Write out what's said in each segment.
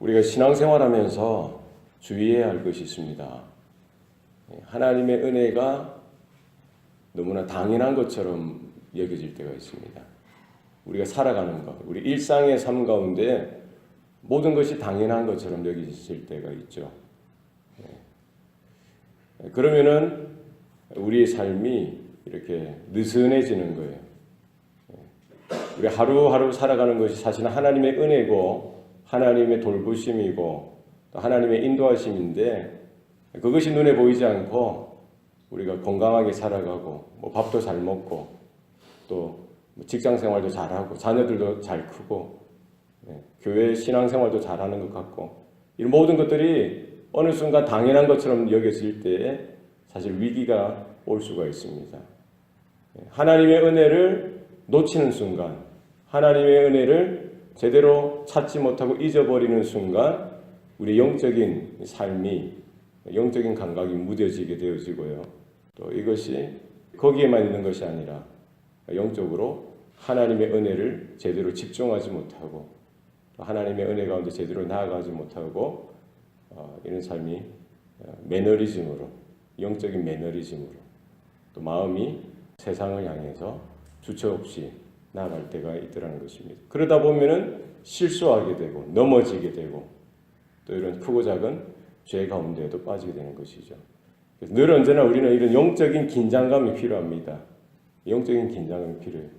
우리가 신앙생활하면서 주의해야 할 것이 있습니다. 하나님의 은혜가 너무나 당연한 것처럼 여겨질 때가 있습니다. 우리가 살아가는 것, 우리 일상의 삶 가운데 모든 것이 당연한 것처럼 여겨질 때가 있죠. 그러면은 우리의 삶이 이렇게 느슨해지는 거예요. 우리 하루하루 살아가는 것이 사실은 하나님의 은혜고 하나님의 돌보심이고 또 하나님의 인도하심인데 그것이 눈에 보이지 않고 우리가 건강하게 살아가고 뭐 밥도 잘 먹고 또 직장 생활도 잘하고 자녀들도 잘 크고 교회 신앙 생활도 잘하는 것 같고 이런 모든 것들이 어느 순간 당연한 것처럼 여겨질 때에 사실 위기가 올 수가 있습니다. 하나님의 은혜를 놓치는 순간, 하나님의 은혜를 제대로 찾지 못하고 잊어버리는 순간 우리 영적인 삶이, 영적인 감각이 무뎌지게 되어지고요. 또 이것이 거기에만 있는 것이 아니라 영적으로 하나님의 은혜를 제대로 집중하지 못하고 하나님의 은혜 가운데 제대로 나아가지 못하고 이런 삶이 매너리즘으로, 영적인 매너리즘으로 또 마음이 세상을 향해서 주체 없이 나아갈 때가 있더라는 것입니다. 그러다 보면은 실수하게 되고 넘어지게 되고 또 이런 크고 작은 죄 가운데에도 빠지게 되는 것이죠. 그래서 늘 언제나 우리는 이런 영적인 긴장감이 필요합니다. 영적인 긴장감이 필요해요.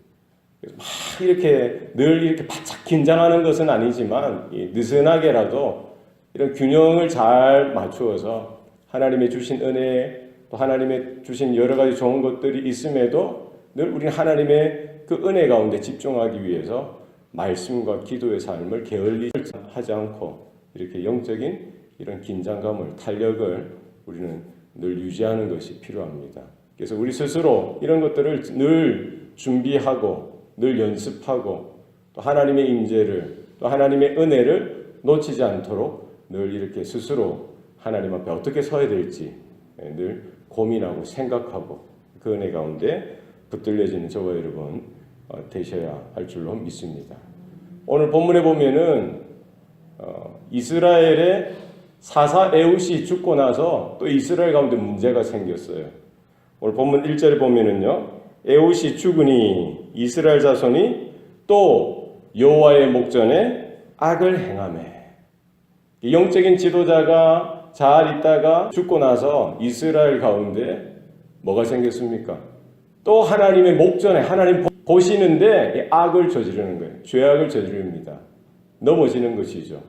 그래서 막 이렇게 늘 이렇게 바짝 긴장하는 것은 아니지만 느슨하게라도 이런 균형을 잘 맞추어서 하나님의 주신 은혜 또 하나님의 주신 여러 가지 좋은 것들이 있음에도 늘 우리는 하나님의 그 은혜 가운데 집중하기 위해서 말씀과 기도의 삶을 게을리하지 않고 이렇게 영적인 이런 긴장감을, 탄력을 우리는 늘 유지하는 것이 필요합니다. 그래서 우리 스스로 이런 것들을 늘 준비하고 늘 연습하고 또 하나님의 임재를 또 하나님의 은혜를 놓치지 않도록 늘 이렇게 스스로 하나님 앞에 어떻게 서야 될지 늘 고민하고 생각하고 그 은혜 가운데 붙들려지는 저와 여러분 되셔야 할 줄로 믿습니다. 오늘 본문에 보면은 이스라엘의 사사 에훗이 죽고 나서 또 이스라엘 가운데 문제가 생겼어요. 오늘 본문 1절에 보면은요. 에훗이 죽으니 이스라엘 자손이 또 여호와의 목전에 악을 행하매. 영적인 지도자가 잘 있다가 죽고 나서 이스라엘 가운데 뭐가 생겼습니까? 또 하나님의 목전에 하나님 보시는데 악을 저지르는 거예요. 죄악을 저지릅니다. 넘어지는 것이죠.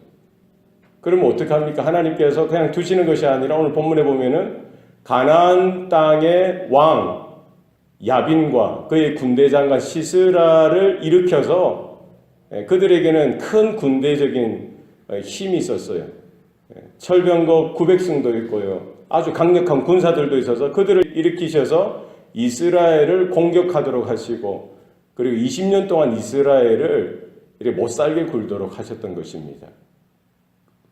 그러면 어떡합니까? 하나님께서 그냥 두시는 것이 아니라 오늘 본문에 보면은 가나안 땅의 왕 야빈과 그의 군대 장관 시스라를 일으켜서 그들에게는 큰 군대적인 힘이 있었어요. 철병거 900승도 있고요. 아주 강력한 군사들도 있어서 그들을 일으키셔서 이스라엘을 공격하도록 하시고 그리고 20년 동안 이스라엘을 이렇게 못살게 굴도록 하셨던 것입니다.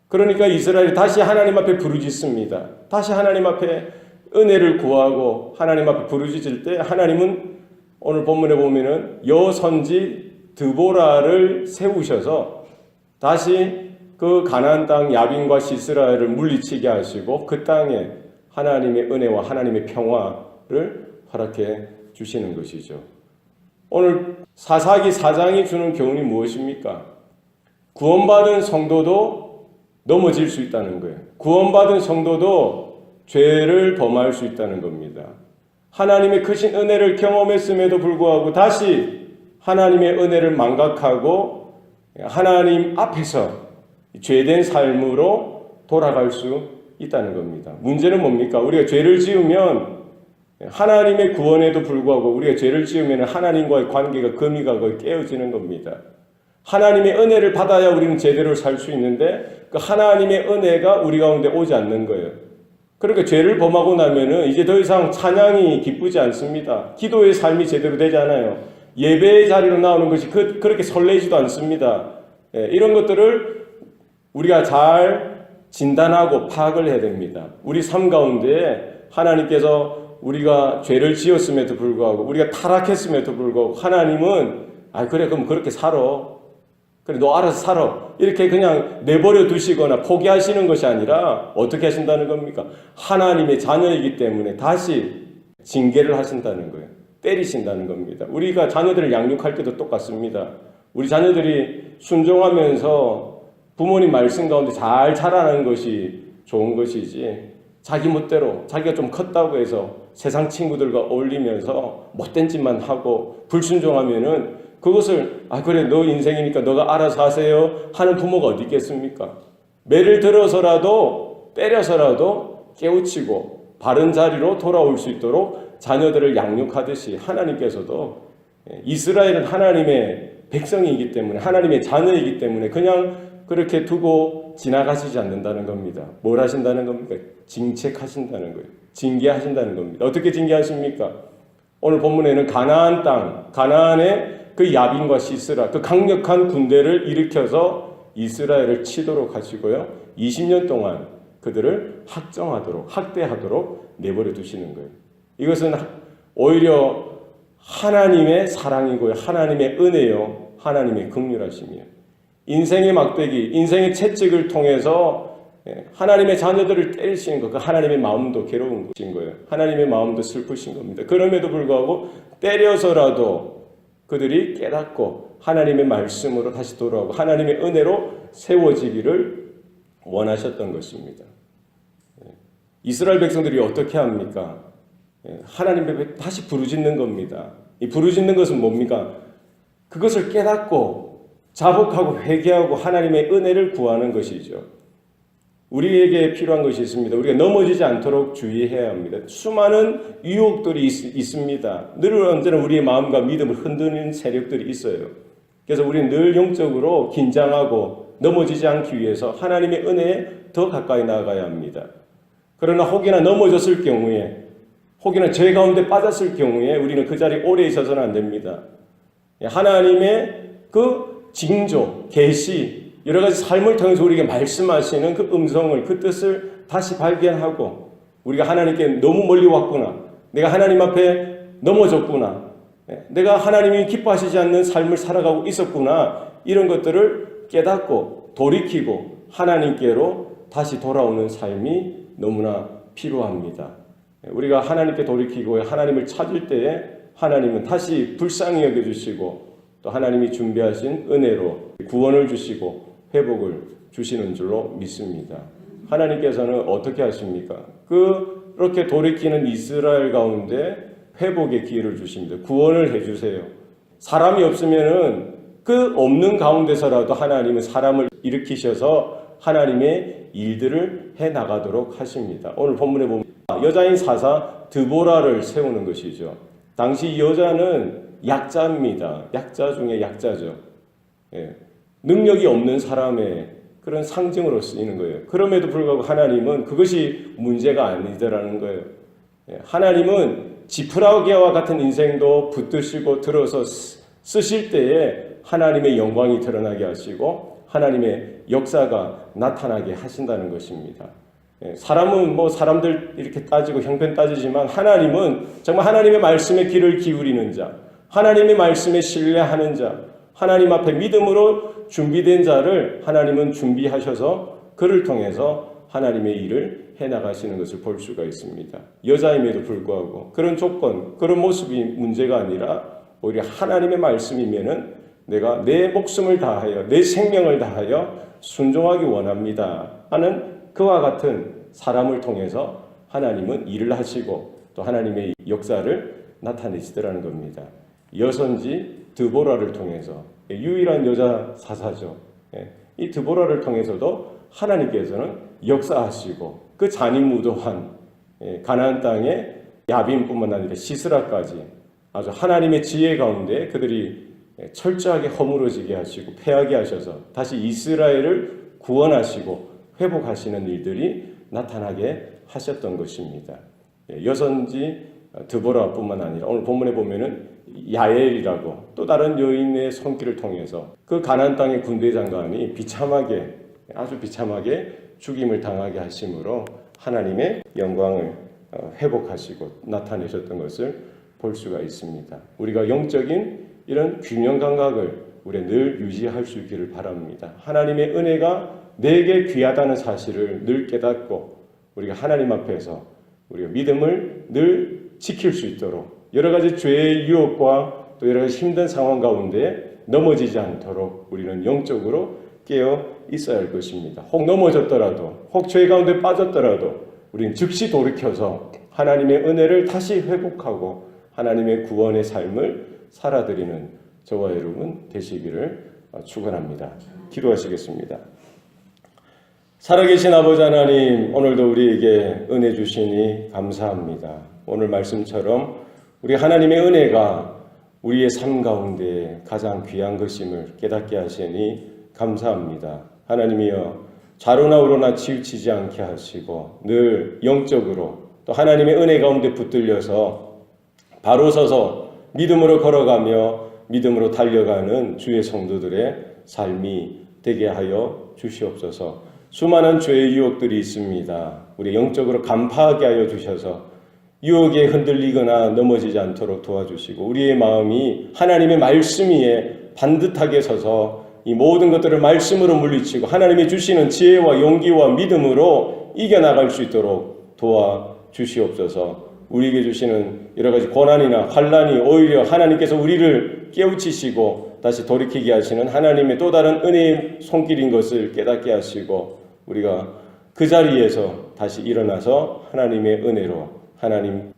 그러니까 이스라엘이 다시 하나님 앞에 부르짖습니다. 다시 하나님 앞에 은혜를 구하고 하나님 앞에 부르짖을 때 하나님은 오늘 본문에 보면은 여선지 드보라를 세우셔서 다시 그 가나안 땅 야빈과 시스라엘을 물리치게 하시고 그 땅에 하나님의 은혜와 하나님의 평화를 허락해 주시는 것이죠. 오늘 사사기 4장이 주는 교훈이 무엇입니까? 구원받은 성도도 넘어질 수 있다는 거예요. 구원받은 성도도 죄를 범할 수 있다는 겁니다. 하나님의 크신 은혜를 경험했음에도 불구하고 다시 하나님의 은혜를 망각하고 하나님 앞에서 죄된 삶으로 돌아갈 수 있다는 겁니다. 문제는 뭡니까? 우리가 죄를 지으면 하나님의 구원에도 불구하고 우리가 죄를 지으면 하나님과의 관계가 금이 가고 깨어지는 겁니다. 하나님의 은혜를 받아야 우리는 제대로 살 수 있는데 그 하나님의 은혜가 우리 가운데 오지 않는 거예요. 그러니까 죄를 범하고 나면은 이제 더 이상 찬양이 기쁘지 않습니다. 기도의 삶이 제대로 되지 않아요. 예배의 자리로 나오는 것이 그렇게 설레지도 않습니다. 이런 것들을 우리가 잘 진단하고 파악을 해야 됩니다. 우리 삶 가운데 하나님께서 우리가 죄를 지었음에도 불구하고 우리가 타락했음에도 불구하고 하나님은 그래 그럼 그렇게 살아. 그래, 너 알아서 살아. 이렇게 그냥 내버려 두시거나 포기하시는 것이 아니라 어떻게 하신다는 겁니까? 하나님의 자녀이기 때문에 다시 징계를 하신다는 거예요. 때리신다는 겁니다. 우리가 자녀들을 양육할 때도 똑같습니다. 우리 자녀들이 순종하면서 부모님 말씀 가운데 잘 자라는 것이 좋은 것이지, 자기 멋대로 자기가 좀 컸다고 해서 세상 친구들과 어울리면서 못된 짓만 하고 불순종하면은 그것을 그래 너 인생이니까 너가 알아서 하세요 하는 부모가 어디 있겠습니까? 매를 들어서라도 때려서라도 깨우치고 바른 자리로 돌아올 수 있도록 자녀들을 양육하듯이 하나님께서도, 이스라엘은 하나님의 백성이기 때문에 하나님의 자녀이기 때문에 그냥 그렇게 두고 지나가시지 않는다는 겁니다. 뭘 하신다는 겁니까? 징책하신다는 거예요. 징계하신다는 겁니다. 어떻게 징계하십니까? 오늘 본문에는 가나안 땅, 가나안의 그 야빈과 시스라, 그 강력한 군대를 일으켜서 이스라엘을 치도록 하시고요. 20년 동안 그들을 학정하도록, 학대하도록 내버려 두시는 거예요. 이것은 오히려 하나님의 사랑이고요. 하나님의 은혜요. 하나님의 긍휼하심이에요. 인생의 막대기, 인생의 채찍을 통해서 하나님의 자녀들을 때리시는 것, 그 하나님의 마음도 괴로운 것인 거예요. 하나님의 마음도 슬프신 겁니다. 그럼에도 불구하고 때려서라도 그들이 깨닫고 하나님의 말씀으로 다시 돌아오고 하나님의 은혜로 세워지기를 원하셨던 것입니다. 이스라엘 백성들이 어떻게 합니까? 하나님 앞에 다시 부르짖는 겁니다. 이 부르짖는 것은 뭡니까? 그것을 깨닫고 자복하고 회개하고 하나님의 은혜를 구하는 것이죠. 우리에게 필요한 것이 있습니다. 우리가 넘어지지 않도록 주의해야 합니다. 수많은 유혹들이 있습니다. 늘 언제나 우리의 마음과 믿음을 흔드는 세력들이 있어요. 그래서 우리는 늘 영적으로 긴장하고 넘어지지 않기 위해서 하나님의 은혜에 더 가까이 나아가야 합니다. 그러나 혹여나 넘어졌을 경우에, 혹여나 죄 가운데 빠졌을 경우에 우리는 그 자리에 오래 있어서는 안 됩니다. 하나님의 그 징조, 계시, 여러 가지 삶을 통해서 우리에게 말씀하시는 그 음성을, 그 뜻을 다시 발견하고, 우리가 하나님께 너무 멀리 왔구나, 내가 하나님 앞에 넘어졌구나, 내가 하나님이 기뻐하시지 않는 삶을 살아가고 있었구나, 이런 것들을 깨닫고 돌이키고 하나님께로 다시 돌아오는 삶이 너무나 필요합니다. 우리가 하나님께 돌이키고 하나님을 찾을 때에 하나님은 다시 불쌍히 여겨주시고 또 하나님이 준비하신 은혜로 구원을 주시고 회복을 주시는 줄로 믿습니다. 하나님께서는 어떻게 하십니까? 그렇게 돌이키는 이스라엘 가운데 회복의 기회를 주십니다. 구원을 해주세요. 사람이 없으면은 그 없는 가운데서라도 하나님은 사람을 일으키셔서 하나님의 일들을 해나가도록 하십니다. 오늘 본문에 보면 여자인 사사 드보라를 세우는 것이죠. 당시 이 여자는 약자입니다. 약자 중에 약자죠. 능력이 없는 사람의 그런 상징으로 쓰이는 거예요. 그럼에도 불구하고 하나님은 그것이 문제가 아니더라는 거예요. 하나님은 지푸라기와 같은 인생도 붙드시고 들어서 쓰실 때에 하나님의 영광이 드러나게 하시고 하나님의 역사가 나타나게 하신다는 것입니다. 사람은 사람들 이렇게 따지고 형편 따지지만 하나님은 정말 하나님의 말씀에 귀를 기울이는 자, 하나님의 말씀에 신뢰하는 자, 하나님 앞에 믿음으로 준비된 자를 하나님은 준비하셔서 그를 통해서 하나님의 일을 해나가시는 것을 볼 수가 있습니다. 여자임에도 불구하고 그런 조건, 그런 모습이 문제가 아니라 오히려 하나님의 말씀이면은 내가 내 목숨을 다하여 내 생명을 다하여 순종하기 원합니다 하는 그와 같은 사람을 통해서 하나님은 일을 하시고 또 하나님의 역사를 나타내시더라는 겁니다. 여선지 드보라를 통해서, 유일한 여자 사사죠. 이 드보라를 통해서도 하나님께서는 역사하시고 그 잔인무도한 가나안 땅의 야빈뿐만 아니라 시스라까지 아주 하나님의 지혜 가운데 그들이 철저하게 허물어지게 하시고 패하게 하셔서 다시 이스라엘을 구원하시고 회복하시는 일들이 나타나게 하셨던 것입니다. 여선지 드보라뿐만 아니라 오늘 본문에 보면은 야엘이라고 또 다른 여인의 손길을 통해서 그 가나안 땅의 군대 장관이 비참하게, 아주 비참하게 죽임을 당하게 하심으로 하나님의 영광을 회복하시고 나타내셨던 것을 볼 수가 있습니다. 우리가 영적인 이런 균형 감각을 우리가 늘 유지할 수 있기를 바랍니다. 하나님의 은혜가 내게 귀하다는 사실을 늘 깨닫고 우리가 하나님 앞에서 우리가 믿음을 늘 지킬 수 있도록 여러 가지 죄의 유혹과 또 여러 가지 힘든 상황 가운데 넘어지지 않도록 우리는 영적으로 깨어 있어야 할 것입니다. 혹 넘어졌더라도 혹 죄 가운데 빠졌더라도 우리는 즉시 돌이켜서 하나님의 은혜를 다시 회복하고 하나님의 구원의 삶을 살아드리는 저와 여러분 되시기를 축원합니다. 기도하시겠습니다. 살아계신 아버지 하나님, 오늘도 우리에게 은혜 주시니 감사합니다. 오늘 말씀처럼 우리 하나님의 은혜가 우리의 삶 가운데 가장 귀한 것임을 깨닫게 하시니 감사합니다. 하나님이여, 좌로나 우로나 치우치지 않게 하시고 늘 영적으로 또 하나님의 은혜 가운데 붙들려서 바로 서서 믿음으로 걸어가며 믿음으로 달려가는 주의 성도들의 삶이 되게 하여 주시옵소서. 수많은 죄의 유혹들이 있습니다. 우리 영적으로 간파하게 하여 주셔서 유혹에 흔들리거나 넘어지지 않도록 도와주시고 우리의 마음이 하나님의 말씀 위에 반듯하게 서서 이 모든 것들을 말씀으로 물리치고 하나님이 주시는 지혜와 용기와 믿음으로 이겨나갈 수 있도록 도와주시옵소서. 우리에게 주시는 여러 가지 고난이나 환난이 오히려 하나님께서 우리를 깨우치시고 다시 돌이키게 하시는 하나님의 또 다른 은혜의 손길인 것을 깨닫게 하시고 우리가 그 자리에서 다시 일어나서 하나님의 은혜로 하나님의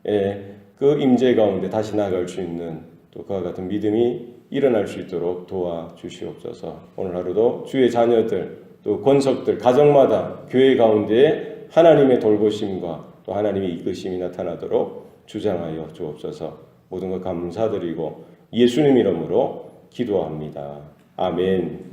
그 임재 가운데 다시 나아갈 수 있는 또 그와 같은 믿음이 일어날 수 있도록 도와주시옵소서. 오늘 하루도 주의 자녀들 또 권속들 가정마다 교회 가운데 하나님의 돌보심과 또 하나님의 이끄심이 나타나도록 주장하여 주옵소서. 모든 것 감사드리고 예수님 이름으로 기도합니다. 아멘.